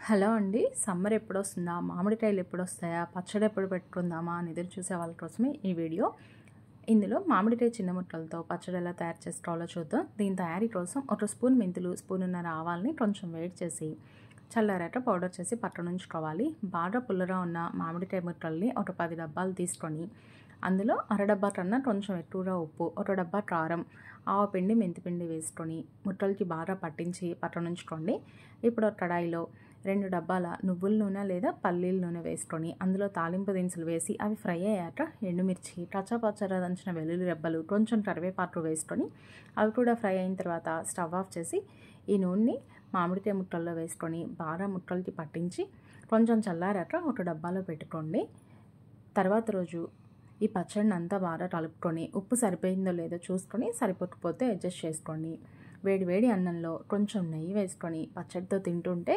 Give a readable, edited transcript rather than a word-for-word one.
Hello అండి. Summer ఎప్పుడొస్తుందా? మామిడికాయలు ఎప్పుడొస్తాయా? పచ్చడి ఎప్పుడు పెట్టుకుందామా అని ఎదురు చూసే వాళ్ళ కోసమే ఈ వీడియో. ఇందులో మామిడికాయ చిన్న ముక్కలతో పచ్చడి ఎలా తయారు చేసుకోవాలో చూద్దాం. దీని తయారీ కోసం ఒక స్పూన్ మెంతులు, స్పూనున్నర ఆవాల్ని కొంచెం వేడి చేసి చల్లారాక పౌడర్ చేసి పక్కనుంచుకోవాలి. బాగా పుల్లగా ఉన్న మామిడికాయ ముక్కల్ని ఒక 10 డబ్బాలు తీసుకొని అందులో అరడబ్బా కన్నా కొంచెం ఎక్కువగా ఉప్పు, ఒక డబ్బా కారం, ఆవపిండి, మెంతిపిండి వేసుకొని ముక్కలకి బాగా పట్టించి పక్కనుంచుకోండి. ఇప్పుడు ఒక కడాయిలో 2 డబ్బాల నువ్వుల నూనె లేదా పల్లీల నూనె వేసుకొని అందులో తాలింపు దినుసులు వేసి అవి ఫ్రై అయ్యాక ఎండుమిర్చి, కచ్చాపచ్చగా దంచిన వెల్లుల్లి రెబ్బలు, కొంచెం కరివేపాకు వేసుకొని అవి కూడా ఫ్రై అయిన తర్వాత స్టవ్ ఆఫ్ చేసి ఈ నూనెని మామిడికాయ ముక్కల్లో వేసుకొని బాగా ముక్కలకి పట్టించి కొంచెం చల్లారాక ఒక డబ్బాలో పెట్టుకోండి. తర్వాత రోజు ఈ పచ్చడిని అంతా బాగా కలుపుకొని ఉప్పు సరిపోయిందో లేదో చూసుకొని సరిపోకపోతే అడ్జస్ట్ చేసుకోండి. వేడి వేడి అన్నంలో కొంచెం నెయ్యి వేసుకొని పచ్చడితో తింటుంటే